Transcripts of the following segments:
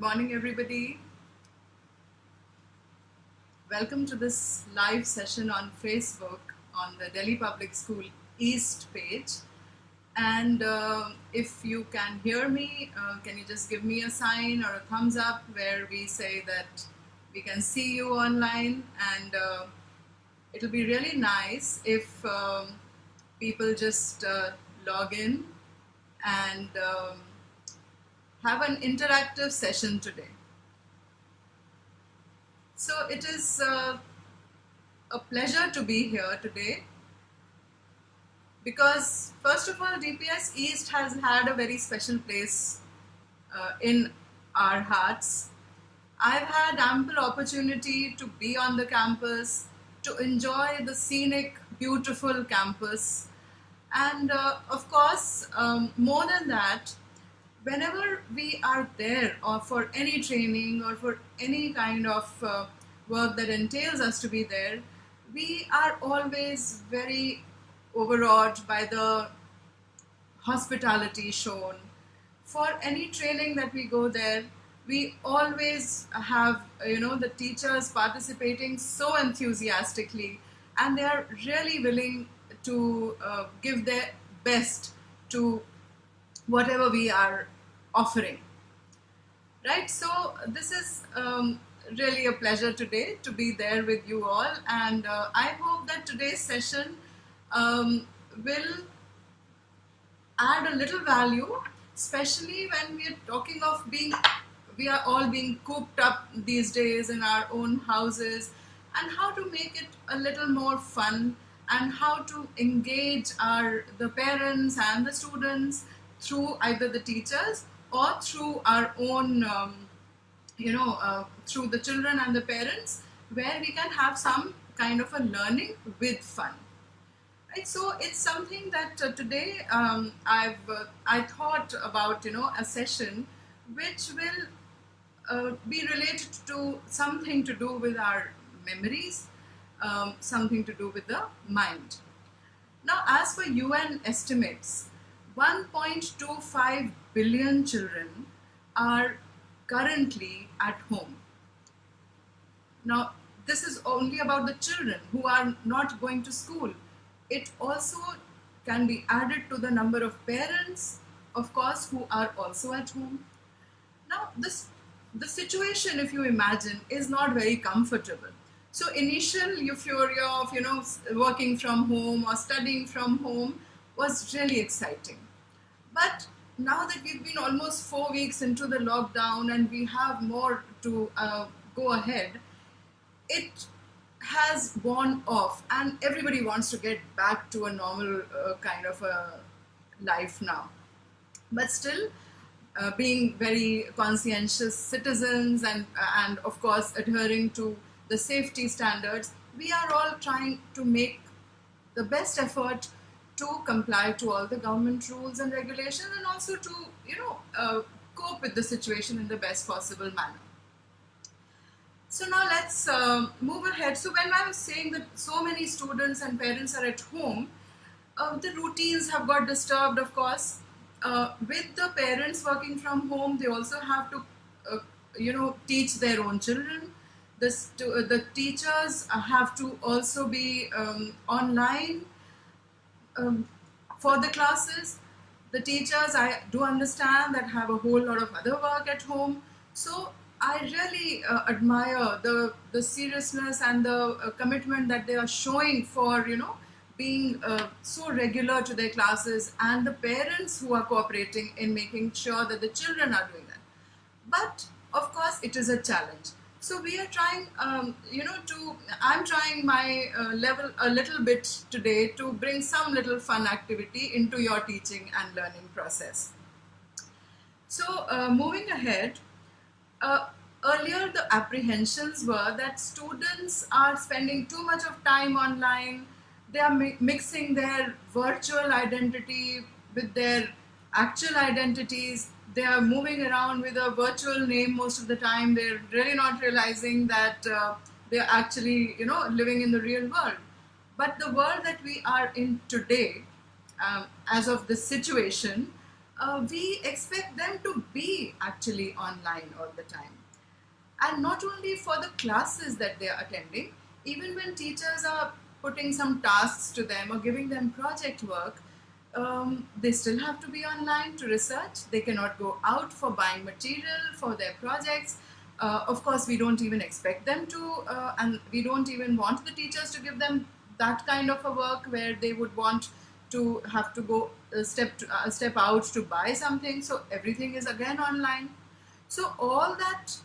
morning, everybody. Welcome to this live session on Facebook on the Delhi Public School East page. And if you can hear me, can you just give me a sign or a thumbs up where we say that we can see you online? And it'll be really nice if people just log in and have an interactive session today. So it is a pleasure to be here today because first of all, DPS East has had a very special place in our hearts. I've had ample opportunity to be on the campus, to enjoy the scenic, beautiful campus, and of course, more than that, whenever we are there or for any training or for any kind of work that entails us to be there, we are always very overawed by the hospitality shown. For any training that we go there, we always have the teachers participating so enthusiastically, and they are really willing to give their best to whatever we are offering, right? So this is really a pleasure today to be there with you all, and I hope that today's session will add a little value, especially when we are talking of we are all being cooped up these days in our own houses, and how to make it a little more fun, and how to engage the parents and the students through either the teachers or through our own, through the children and the parents, where we can have some kind of a learning with fun. Right, so it's something that today I thought about a session which will be related to something to do with our memories, something to do with the mind. Now, as per UN estimates, 1.25 billion children are currently at home. Now, this is only about the children who are not going to school. It also can be added to the number of parents, of course, who are also at home. Now, the situation, if you imagine, is not very comfortable. So initial euphoria of working from home or studying from home was really exciting. But now that we've been almost 4 weeks into the lockdown and we have more to go ahead, it has worn off, and everybody wants to get back to a normal kind of a life now. But still, being very conscientious citizens and of course adhering to the safety standards, we are all trying to make the best effort to comply to all the government rules and regulations, and also to cope with the situation in the best possible manner. So now let's move ahead. So when I was saying that so many students and parents are at home, the routines have got disturbed, of course. With the parents working from home, they also have to teach their own children. The teachers have to also be online for the classes. The teachers, I do understand, that have a whole lot of other work at home. So I really admire the seriousness and the commitment that they are showing for being so regular to their classes, and the parents who are cooperating in making sure that the children are doing that. But of course, it is a challenge. So we are trying, I'm trying my level a little bit today to bring some little fun activity into your teaching and learning process. So moving ahead, earlier the apprehensions were that students are spending too much of time online. They are mixing their virtual identity with their actual identities. They are moving around with a virtual name most of the time. They're really not realizing that they're actually, living in the real world. But the world that we are in today, as of this situation, we expect them to be actually online all the time. And not only for the classes that they are attending, even when teachers are putting some tasks to them or giving them project work, they still have to be online to research. They cannot go out for buying material for their projects. Of course, we don't even expect them to, and we don't even want the teachers to give them that kind of a work where they would want to have to go a step out to buy something. So everything is again online. So all that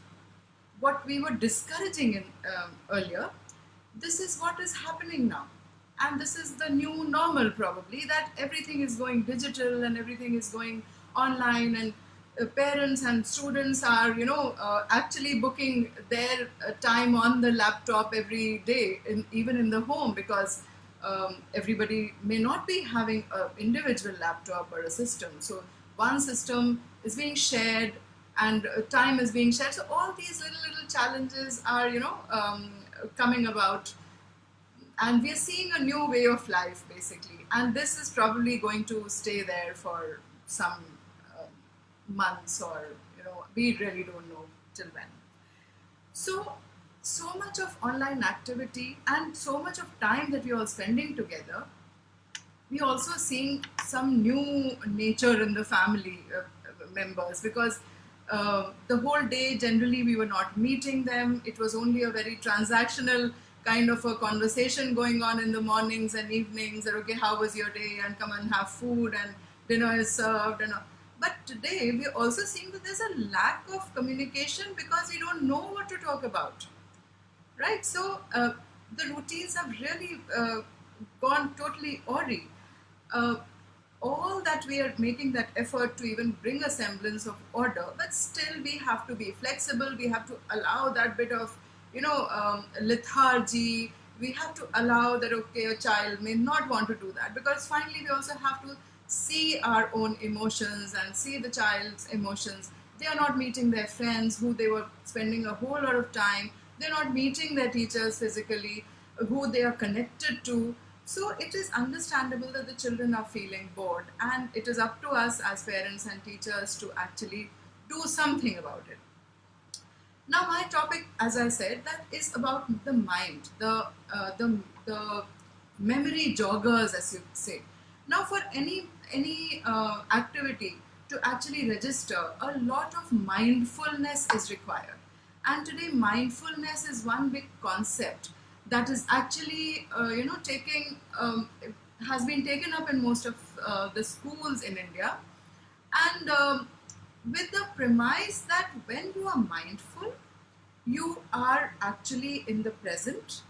what we were discouraging in earlier, this is what is happening now. And this is the new normal, probably, that everything is going digital and everything is going online, and parents and students are, actually booking their time on the laptop every day, even in the home, because everybody may not be having an individual laptop or a system. So one system is being shared, and time is being shared. So all these little challenges are, coming about, and we are seeing a new way of life, basically. And this is probably going to stay there for some months, or we really don't know till when. So much of online activity and so much of time that we are all spending together, we also seeing some new nature in the family members, because the whole day generally we were not meeting them. It was only a very transactional kind of a conversation going on in the mornings and evenings, that okay, how was your day, and come and have food, and dinner is served, and but today we're also seeing that there's a lack of communication because we don't know what to talk about, right? So the routines have really gone totally awry. uh, all that we are making that effort to even bring a semblance of order, but still we have to be flexible. We have to allow that bit of, lethargy. We have to allow that, okay, a child may not want to do that, because finally we also have to see our own emotions and see the child's emotions. They are not meeting their friends who they were spending a whole lot of time. They're not meeting their teachers physically, who they are connected to. So it is understandable that the children are feeling bored, and it is up to us as parents and teachers to actually do something about it. Now, my topic, as I said, that is about the mind, the memory joggers, as you say. Now, for any activity to actually register, a lot of mindfulness is required. And today, mindfulness is one big concept that is actually, taking has been taken up in most of the schools in India, and with the premise that when you are mindful, you are actually in the present.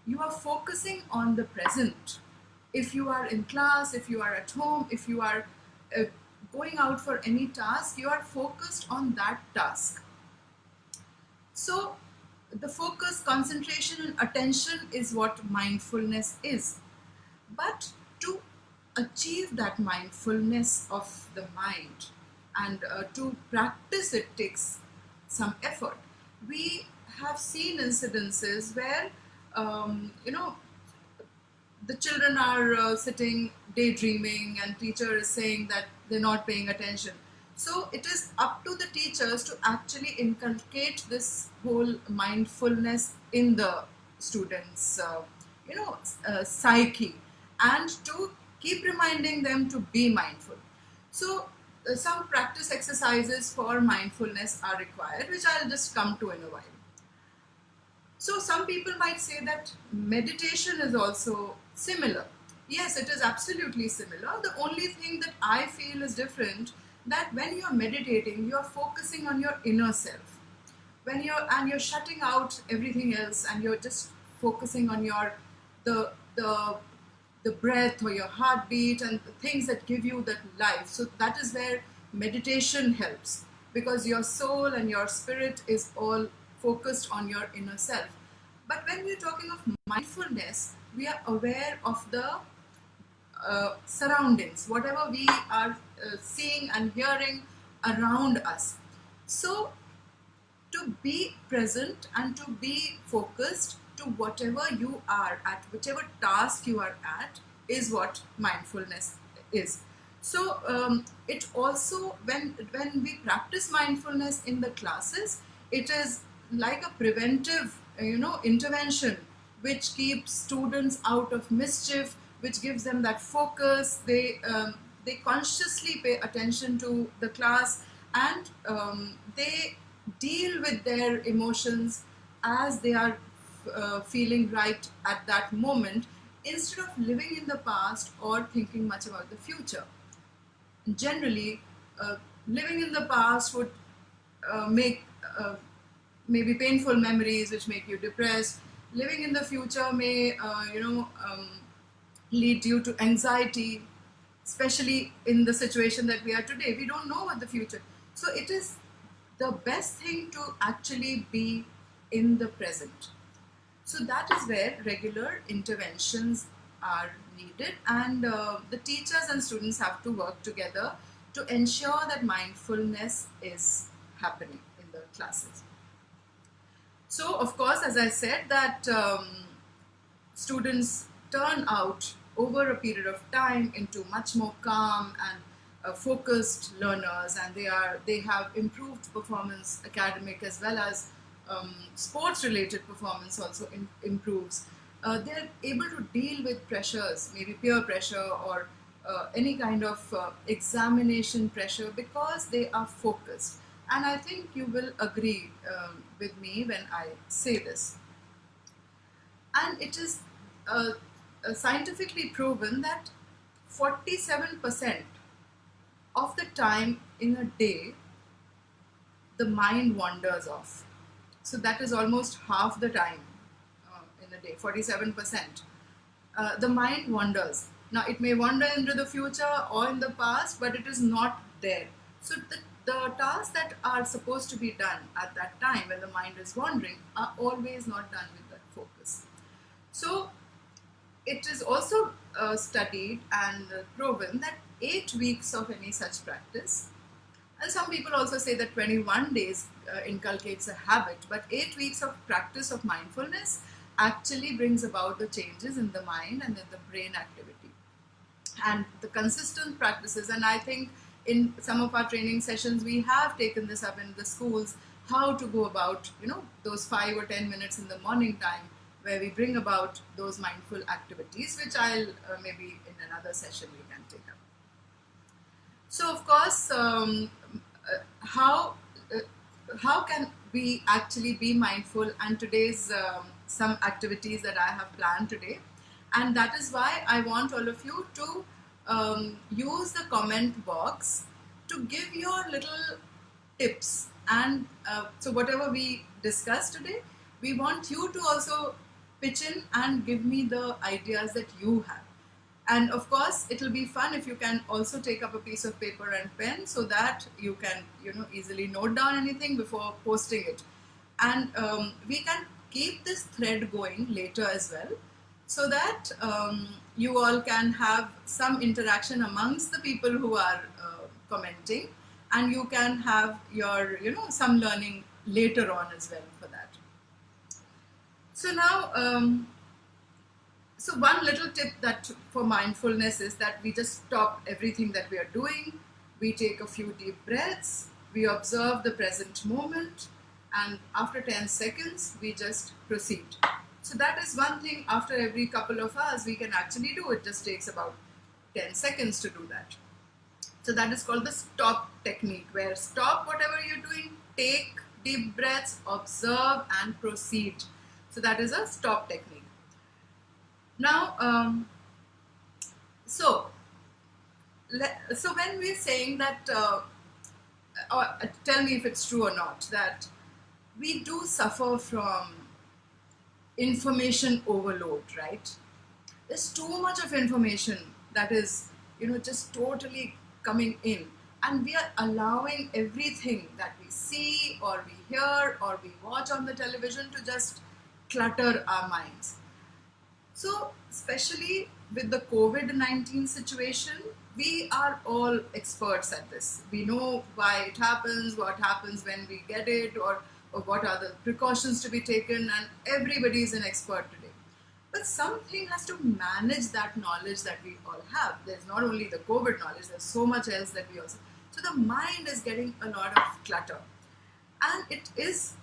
You are focusing on the present. If you are in class, if you are at home, if you are uh, going out for any task, you are focused on that task. So the focus, concentration, and attention is what mindfulness is. But to achieve that mindfulness of the mind, and to practice it takes some effort. We have seen incidences where, the children are sitting daydreaming, and teacher is saying that they're not paying attention. So it is up to the teachers to actually inculcate this whole mindfulness in the students psyche, and to keep reminding them to be mindful. So some practice exercises for mindfulness are required, which I'll just come to in a while. So some people might say that meditation is also similar. Yes, it is absolutely similar. The only thing that I feel is different, that when you're meditating, you're focusing on your inner self. You're shutting out everything else, and you're just focusing on your the breath, or your heartbeat, and the things that give you that life. So that is where meditation helps, because your soul and your spirit is all focused on your inner self. But when we're talking of mindfulness, we are aware of the surroundings, whatever we are seeing and hearing around us. So to be present and to be focused to whatever you are at, whichever task you are at, is what mindfulness is. So it also, when we practice mindfulness in the classes, it is like a preventive intervention, which keeps students out of mischief, which gives them that focus. They consciously pay attention to the class, and they deal with their emotions as they are feeling right at that moment, instead of living in the past or thinking much about the future. Generally, living in the past would make maybe painful memories which make you depressed. Living in the future may lead you to anxiety, especially in the situation that we are today. We don't know what the future. So it is the best thing to actually be in the present. So that is where regular interventions are needed, and the teachers and students have to work together to ensure that mindfulness is happening in the classes. So, of course, as I said, that students turn out over a period of time into much more calm and focused learners, and they have improved performance, academic as well as sports related performance also improves. They're able to deal with pressures, maybe peer pressure or any kind of examination pressure, because they are focused. And I think you will agree with me when I say this. And it is scientifically proven that 47% of the time in a day, the mind wanders off. So that is almost half the time in a day, 47%. The mind wanders. Now, it may wander into the future or in the past, but it is not there. So the tasks that are supposed to be done at that time when the mind is wandering are always not done with that focus. So it is also studied and proven that 8 weeks of any such practice, and some people also say that 21 days inculcates a habit, but 8 weeks of practice of mindfulness actually brings about the changes in the mind and in the brain activity. And the consistent practices, and I think in some of our training sessions we have taken this up in the schools, how to go about those 5 or 10 minutes in the morning time where we bring about those mindful activities, which I'll maybe in another session we can take up. So of course, how can we actually be mindful? And today's some activities that I have planned today, and that is why I want all of you to use the comment box to give your little tips. And so whatever we discussed today, we want you to also pitch in and give me the ideas that you have. And of course, it will be fun if you can also take up a piece of paper and pen, so that you can easily note down anything before posting it. And we can keep this thread going later as well, so that you all can have some interaction amongst the people who are commenting, and you can have your some learning later on as well for that. So now so one little tip that for mindfulness is that we just stop everything that we are doing, we take a few deep breaths, we observe the present moment, and after 10 seconds we just proceed. So that is one thing after every couple of hours we can actually do. It just takes about 10 seconds to do that. So that is called the stop technique, where stop whatever you're doing, take deep breaths, observe and proceed. So that is a stop technique. Now, so when we're saying that, or tell me if it's true or not, that we do suffer from information overload, right? There's too much of information that is, just totally coming in, and we are allowing everything that we see or we hear or we watch on the television to just clutter our minds. So, especially with the COVID-19 situation, we are all experts at this. We know why it happens, what happens when we get it, or what are the precautions to be taken, and everybody is an expert today. But something has to manage that knowledge that we all have. There's not only the COVID knowledge, there's so much else that we also. So the mind is getting a lot of clutter, and it is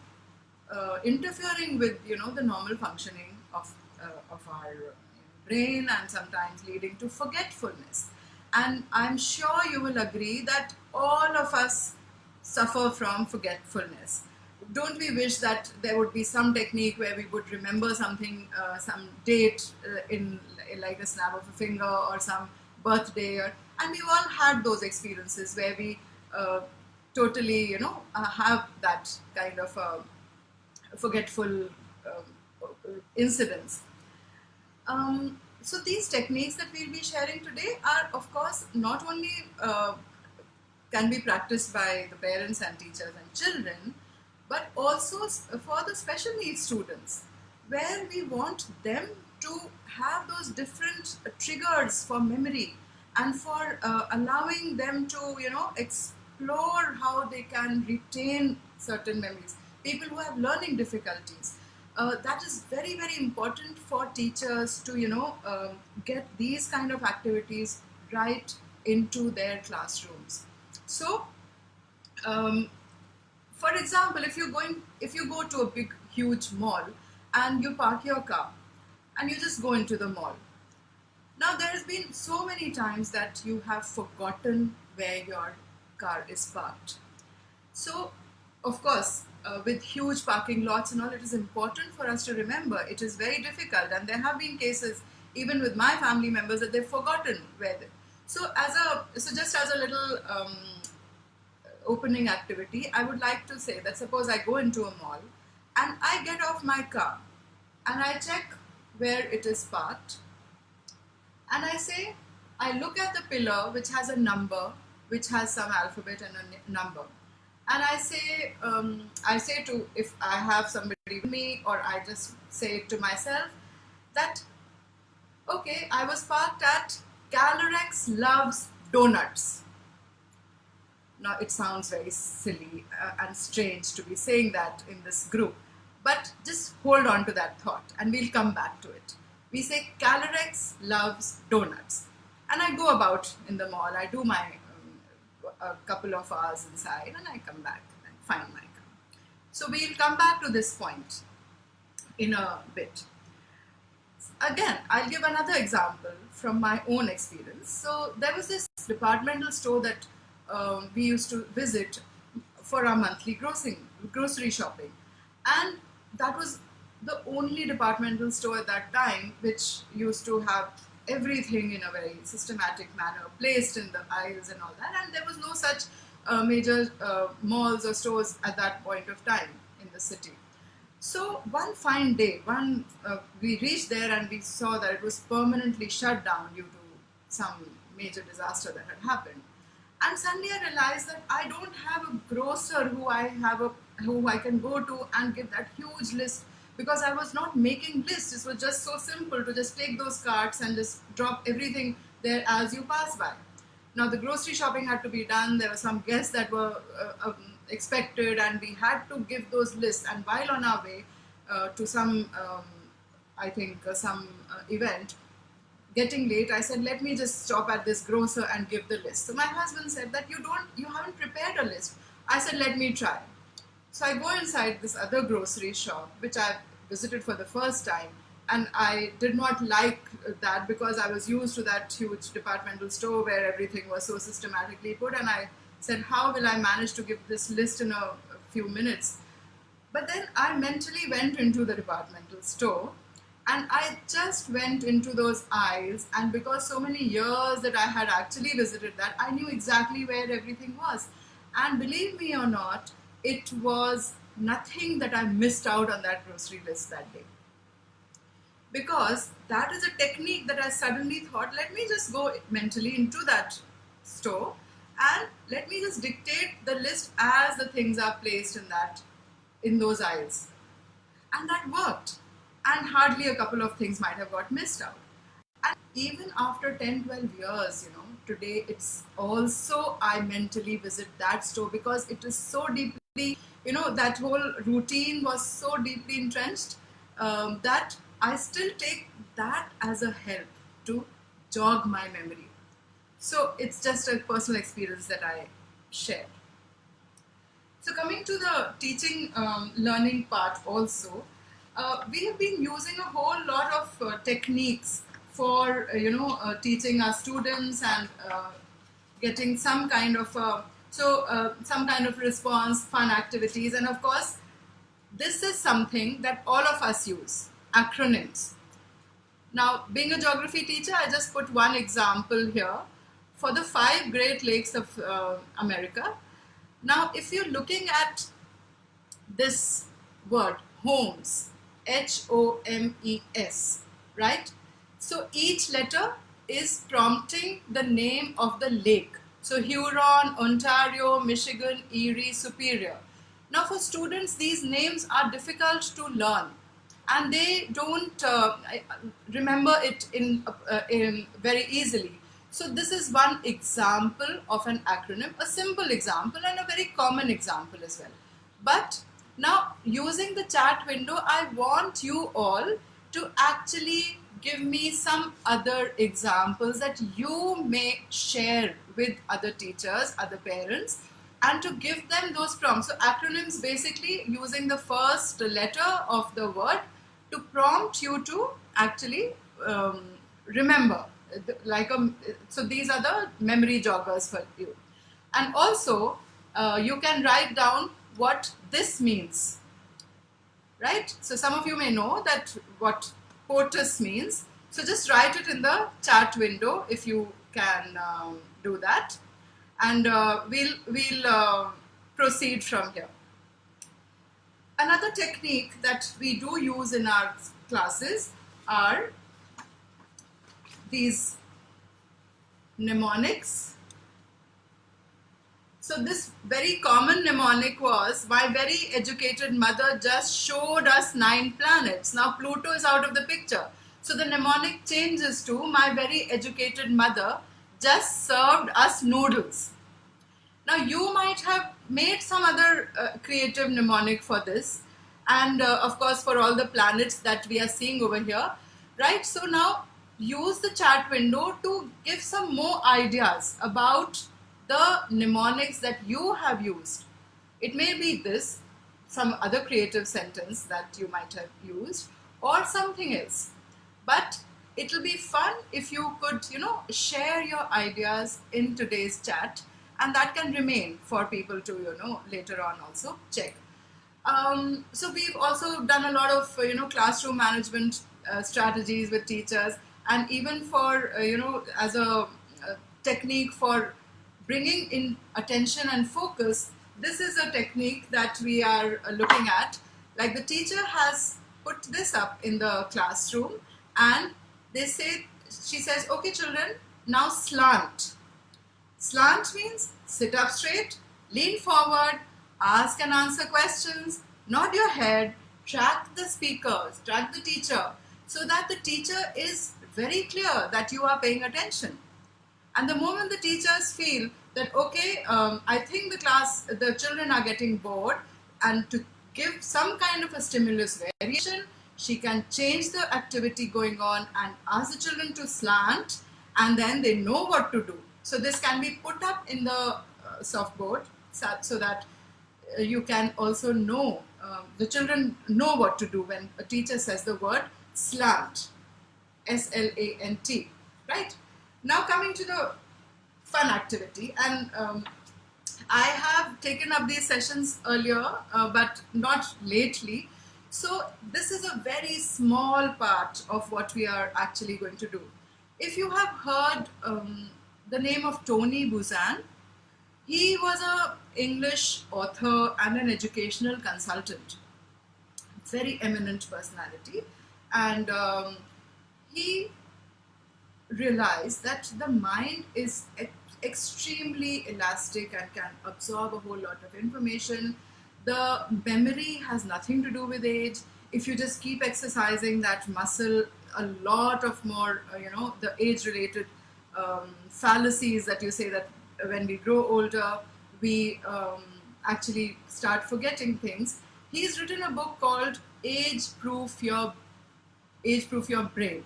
interfering with the normal functioning of our brain, and sometimes leading to forgetfulness. And I'm sure you will agree that all of us suffer from forgetfulness. Don't we wish that there would be some technique where we would remember something, some date in like a snap of a finger, or some birthday, and we've all had those experiences where we totally, have that kind of forgetful incidents. So these techniques that we'll be sharing today are, of course, not only can be practiced by the parents and teachers and children, but also for the special needs students, where we want them to have those different triggers for memory, and for allowing them to explore how they can retain certain memories. People who have learning difficulties, that is very, very important for teachers to get these kind of activities right into their classrooms. So for example, if you go to a big huge mall and you park your car and you just go into the mall, now there has been so many times that you have forgotten where your car is parked. So of course, with huge parking lots and all, it is important for us to remember. It is very difficult, and there have been cases even with my family members that they've forgotten where they. So just as a little opening activity, I would like to say that suppose I go into a mall and I get off my car and I check where it is parked, and I look at the pillar which has a number, which has some alphabet and a number, and I say to, if I have somebody with me, or I just say to myself that, okay, I was parked at Calorex Loves Donuts. Now it sounds very silly and strange to be saying that in this group, but just hold on to that thought and we'll come back to it. We say Calorex Loves Donuts, and I go about in the mall. I do my a couple of hours inside, and I come back and find my car. So we'll come back to this point in a bit. Again, I'll give another example from my own experience. So there was this departmental store that we used to visit for our monthly grocery shopping, and that was the only departmental store at that time which used to have everything in a very systematic manner placed in the aisles and all that, and there was no such major malls or stores at that point of time in the city. So one fine day, we reached there and we saw that it was permanently shut down due to some major disaster that had happened. And suddenly I realized that I don't have a grocer who I can go to and give that huge list, because I was not making lists. It was just so simple to just take those carts and just drop everything there as you pass by. Now the grocery shopping had to be done. There were some guests that were expected, and we had to give those lists. And while on our way to some, some event, getting late, I said, let me just stop at this grocer and give the list. So my husband said that you haven't prepared a list. I said, let me try. So I go inside this other grocery shop, which I visited for the first time, and I did not like that, because I was used to that huge departmental store where everything was so systematically put, and I said, how will I manage to give this list in a few minutes? But then I mentally went into the departmental store, and I just went into those aisles, and because so many years that I had actually visited that, I knew exactly where everything was. And believe me or not, it was nothing that I missed out on that grocery list that day. Because that is a technique that I suddenly thought, let me just go mentally into that store and let me just dictate the list as the things are placed in those aisles. And that worked. And hardly a couple of things might have got missed out. And even after 10, 12 years, today it's also, I mentally visit that store, because it is so deeply, that whole routine was so deeply entrenched that I still take that as a help to jog my memory. So it's just a personal experience that I share. So coming to the teaching learning part also, we have been using a whole lot of techniques for teaching our students and getting some kind of some kind of response, fun activities, and of course this is something that all of us use, acronyms. Now, being a geography teacher, I just put one example here for the 5 Great Lakes of America. Now, if you're looking at this word, homes, Homes, right? So each letter is prompting the name of the lake. So Huron, Ontario, Michigan, Erie, Superior. Now for students, these names are difficult to learn and they don't remember it in very easily. So this is one example of an acronym, a simple example and a very common example as well. But now using the chat window, I want you all to actually give me some other examples that you may share with other teachers, other parents, and to give them those prompts. So acronyms basically using the first letter of the word to prompt you to actually remember. So these are the memory joggers for you. And also you can write down what this means, right? So some of you may know that what POTUS means. So just write it in the chat window if you can do that, and we'll proceed from here. Another technique that we do use in our classes are these mnemonics. So this very common mnemonic was, my very educated mother just showed us 9 planets. Now Pluto is out of the picture. So the mnemonic changes to, my very educated mother just served us noodles. Now you might have made some other creative mnemonic for this, and of course for all the planets that we are seeing over here, right? So now use the chat window to give some more ideas about the mnemonics that you have used. It may be this, some other creative sentence that you might have used, or something else. But it will be fun if you could, share your ideas in today's chat, and that can remain for people to, later on also check. So we've also done a lot of, classroom management strategies with teachers, and even for, as a technique for bringing in attention and focus, this is a technique that we are looking at. Like the teacher has put this up in the classroom, and she says, okay children, now slant. Slant means sit up straight, lean forward, ask and answer questions, nod your head, track the speakers, track the teacher, so that the teacher is very clear that you are paying attention. And the moment the teachers feel that, okay, I think the children are getting bored, and to give some kind of a stimulus variation, she can change the activity going on and ask the children to slant, and then they know what to do. So this can be put up in the softboard so that you can also know, the children know what to do when a teacher says the word slant, S-L-A-N-T, right? Now coming to the fun activity, and I have taken up these sessions earlier, but not lately. So this is a very small part of what we are actually going to do. If you have heard the name of Tony Buzan, he was an English author and an educational consultant, very eminent personality, and he realized that the mind is extremely elastic and can absorb a whole lot of information. The memory has nothing to do with age. If you just keep exercising that muscle, a lot of more, the age-related fallacies that you say, that when we grow older, we actually start forgetting things. He's written a book called Age Proof Your Age Proof Your Brain.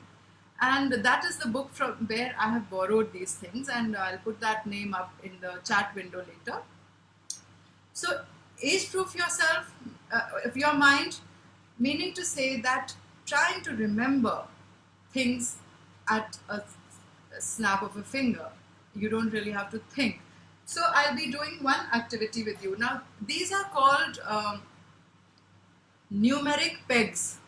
And that is the book from where I have borrowed these things, and I'll put that name up in the chat window later. So, age proof yourself, your mind, meaning to say that trying to remember things at a snap of a finger. You don't really have to think. So, I'll be doing one activity with you. Now, these are called numeric pegs.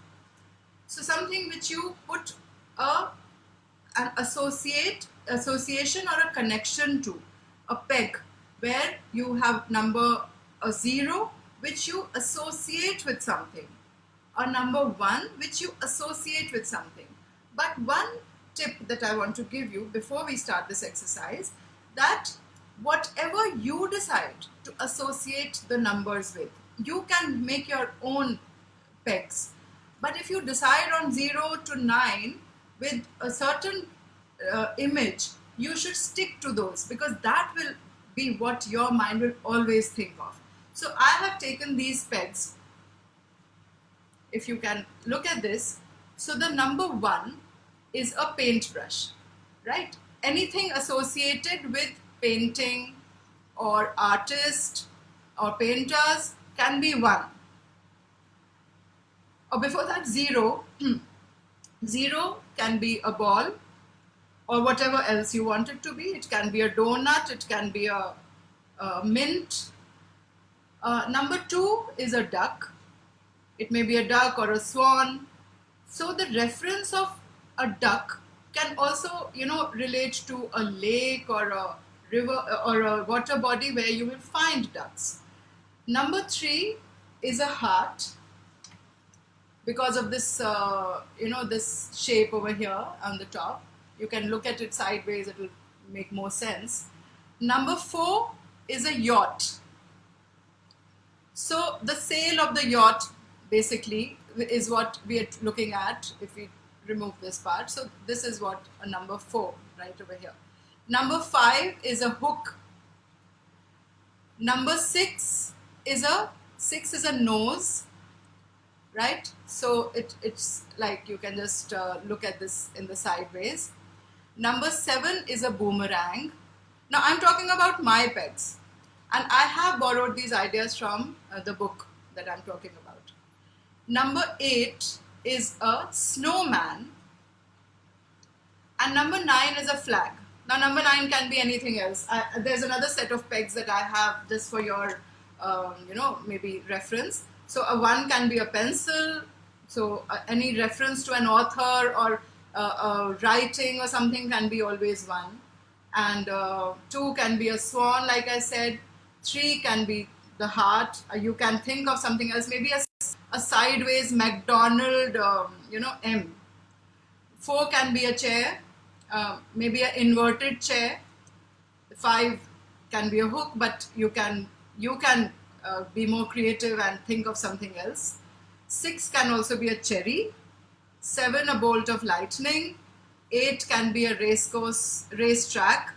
So, something which you put an association or a connection to, a peg, where you have number a 0 which you associate with something, or number 1 which you associate with something. But one tip that I want to give you before we start this exercise, that whatever you decide to associate the numbers with, you can make your own pegs. But if you decide on 0 to 9 with a certain image, you should stick to those, because that will be what your mind will always think of. So I have taken these pegs. If you can look at this, so the number 1 is a paintbrush, right? Anything associated with painting or artist or painters can be 1. Or before that, 0. 0 can be a ball or whatever else you want it to be. It can be a donut, it can be a mint. Number 2 is a duck. It may be a duck or a swan. So the reference of a duck can also, relate to a lake or a river or a water body where you will find ducks. Number 3 is a heart, because of this, this shape over here on the top. You can look at it sideways, it will make more sense. Number 4 is a yacht. So the sail of the yacht basically is what we are looking at if we remove this part. So this is what a number 4 right over here. Number 5 is a hook. Number 6 is a nose, right? So it's like you can just look at this in the sideways. Number 7 is a boomerang. Now I'm talking about my pegs, and I have borrowed these ideas from the book that I'm talking about. Number 8 is a snowman, and number 9 is a flag. Now number 9 can be anything else. There's another set of pegs that I have just for your maybe reference. So a 1 can be a pencil. So any reference to an author or writing or something can be always 1. And 2 can be a swan, like I said. 3 can be the heart. You can think of something else, maybe a sideways McDonald, M. 4 can be a chair, maybe an inverted chair. 5 can be a hook, but you can be more creative and think of something else. 6 can also be a cherry. 7 a bolt of lightning. 8 can be a race track,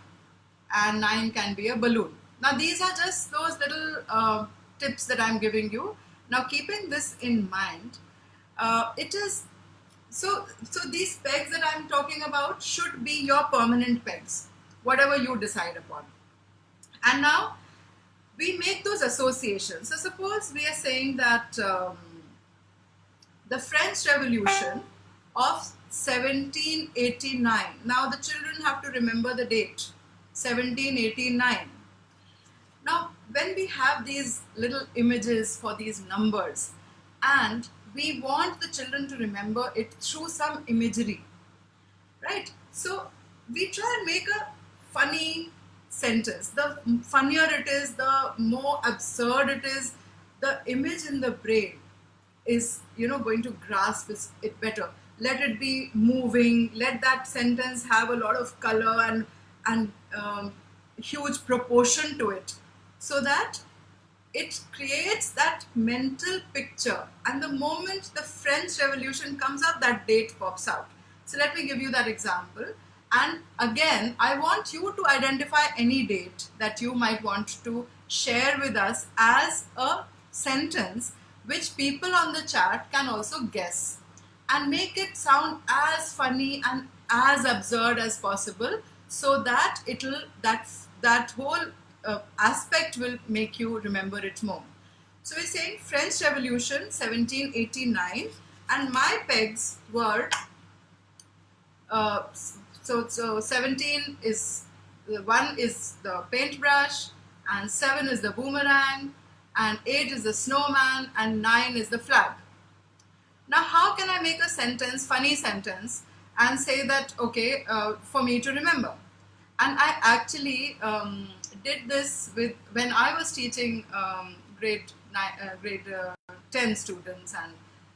and 9 can be a balloon. Now these are just those little tips that I'm giving you. Now keeping this in mind, it is so these pegs that I'm talking about should be your permanent pegs, whatever you decide upon. And now we make those associations. So suppose we are saying that the French Revolution of 1789. Now the children have to remember the date, 1789. Now when we have these little images for these numbers, and we want the children to remember it through some imagery, right? So we try and make a funny sentence. The funnier it is, the more absurd it is, the image in the brain is going to grasp it better. Let it be moving, let that sentence have a lot of color and huge proportion to it, so that it creates that mental picture, and the moment the French Revolution comes up, that date pops out. So let me give you that example. And again, I want you to identify any date that you might want to share with us as a sentence which people on the chat can also guess. and make it sound as funny and as absurd as possible, so that that whole aspect will make you remember it more. So we're saying French Revolution 1789, and my pegs were uh, so 17 is the 1 is the paintbrush, and 7 is the boomerang, and 8 is the snowman, and 9 is the flag. Now, how can I make a sentence, funny sentence, and say that, okay, for me to remember? And I actually did this with when I was teaching grade 10 students, and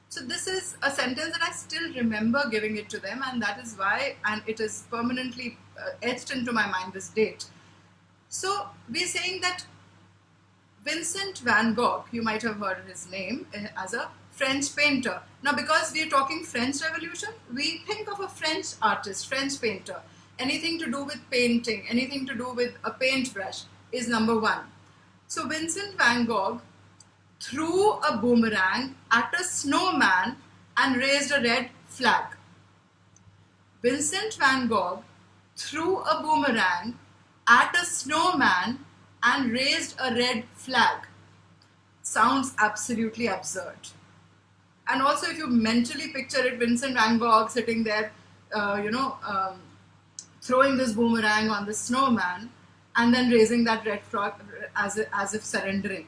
so this is a sentence that I still remember giving it to them, and that is why, and it is permanently etched into my mind, this date. So we're saying that Vincent van Gogh, you might have heard his name, as a French painter. Now, because we are talking French Revolution, we think of a French artist, French painter. Anything to do with painting, anything to do with a paintbrush is number 1. So Vincent van Gogh threw a boomerang at a snowman and raised a red flag. Vincent van Gogh threw a boomerang at a snowman and raised a red flag. Sounds absolutely absurd. And also, if you mentally picture it, Vincent van Gogh sitting there, throwing this boomerang on the snowman and then raising that red flag as if surrendering.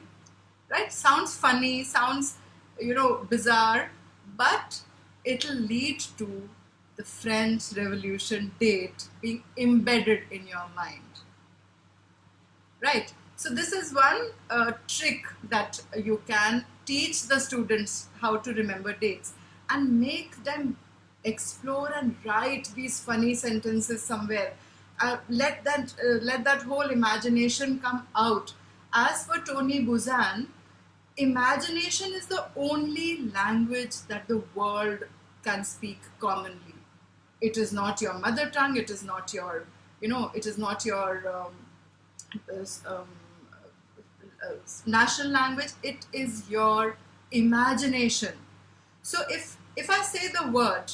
Right? Sounds funny, sounds, bizarre, but it'll lead to the French Revolution date being embedded in your mind. Right? So this is one trick that you can teach the students, how to remember dates, and make them explore and write these funny sentences somewhere. Let that whole imagination come out. As for Tony Buzan, imagination is the only language that the world can speak commonly. It is not your mother tongue. It is not your, it is not your national language. It is your imagination. So if I say the word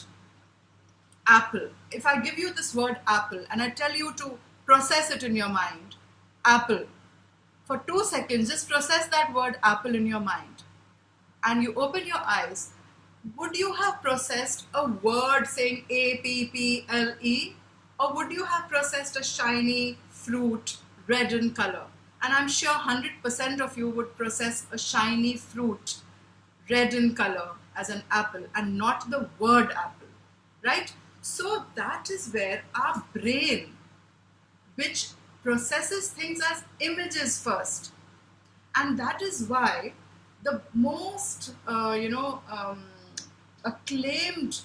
apple, if I give you this word apple and I tell you to process it in your mind, apple, for 2 seconds, just process that word apple in your mind, and you open your eyes, would you have processed a word saying A-P-P-L-E, or would you have processed a shiny fruit, red in color? And I'm sure 100% of you would process a shiny fruit, red in color, as an apple, and not the word apple, right? So that is where our brain, which processes things as images first, and that is why the most acclaimed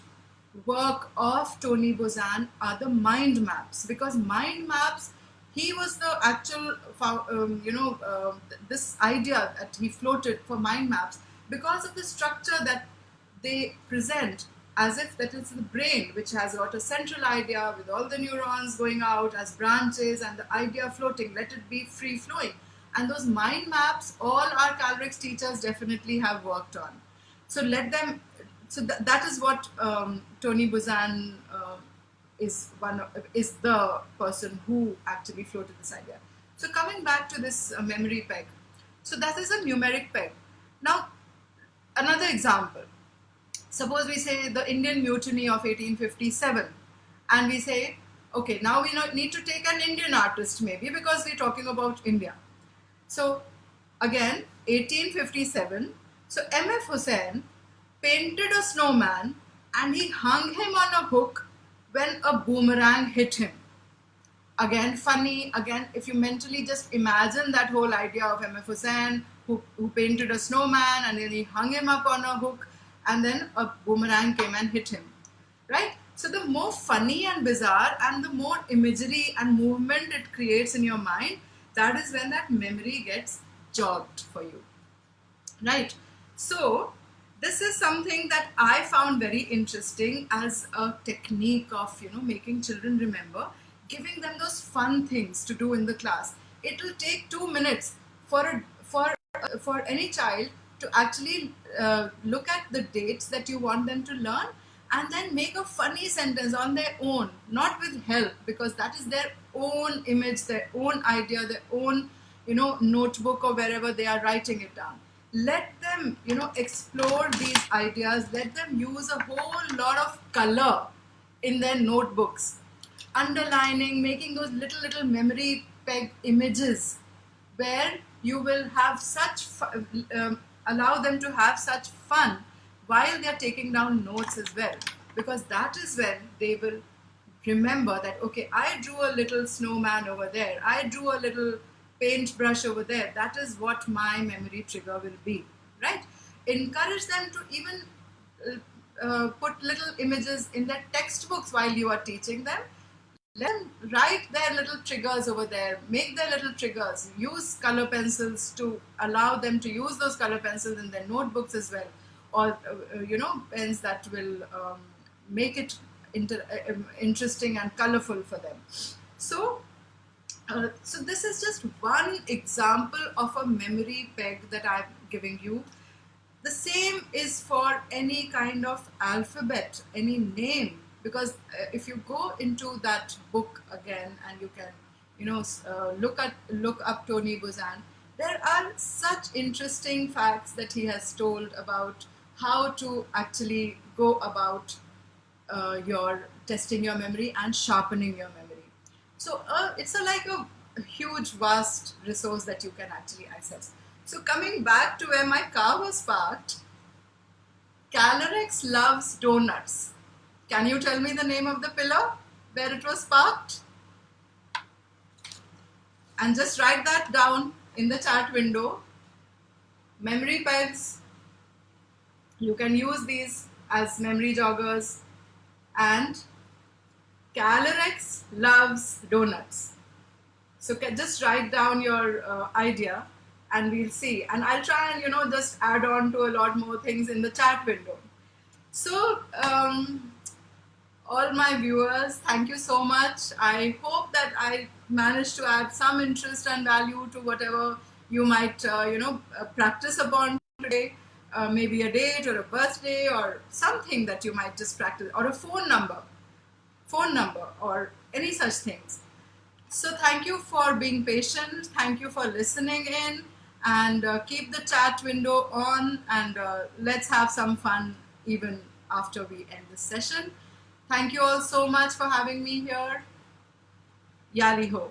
work of Tony Buzan are the mind maps, because mind maps, he was the actual this idea that he floated for mind maps, because of the structure that they present, as if that is the brain, which has got a central idea with all the neurons going out as branches and the idea floating, let it be free flowing. And those mind maps, all our calorics teachers definitely have worked on. So let them, so that is what Tony Buzan is the person who actually floated this idea. So coming back to this memory peg, so that is a numeric peg. Now, another example. Suppose we say the Indian Mutiny of 1857, and we say, okay, now we need to take an Indian artist maybe, because we're talking about India. So again, 1857, so M.F. Hussain painted a snowman and he hung him on a hook when a boomerang hit him. Again, funny, again, if you mentally just imagine that whole idea of M.F. Hussain who painted a snowman and then he hung him up on a hook and then a boomerang came and hit him, right? So the more funny and bizarre and the more imagery and movement it creates in your mind, that is when that memory gets jogged for you, right? So this is something that I found very interesting as a technique of, making children remember, giving them those fun things to do in the class. It will take 2 minutes for any child to actually look at the dates that you want them to learn, and then make a funny sentence on their own, not with help, because that is their own image, their own idea, their own, notebook or wherever they are writing it down. Let them, explore these ideas. Let them use a whole lot of color in their notebooks, underlining, making those little memory peg images where you will have allow them to have such fun while they are taking down notes as well, because that is when they will remember that, okay, I drew a little snowman over there, I drew a little paintbrush over there. That is what my memory trigger will be, right? Encourage them to even put little images in their textbooks while you are teaching them. Let them write their little triggers over there, make their little triggers, use color pencils to allow them to use those color pencils in their notebooks as well, or pens that will make it interesting and colorful for them. So this is just one example of a memory peg that I'm giving you. The same is for any kind of alphabet, any name, because if you go into that book again and you can, look up Tony Buzan, there are such interesting facts that he has told about how to actually go about your testing your memory and sharpening your memory. So it's like a huge, vast resource that you can actually access. So coming back to where my car was parked, Calorex loves donuts. Can you tell me the name of the pillar where it was parked? And just write that down in the chat window. Memory pegs, you can use these as memory joggers. And Calorex loves donuts. So just write down your idea and we'll see. And I'll try and, just add on to a lot more things in the chat window. So, all my viewers, thank you so much. I hope that I managed to add some interest and value to whatever you might, practice upon today. Maybe a date or a birthday or something that you might just practice, or a phone number or any such things. So thank you for being patient. Thank you for listening in, and keep the chat window on, and let's have some fun even after we end this session. Thank you all so much for having me here. Yali ho.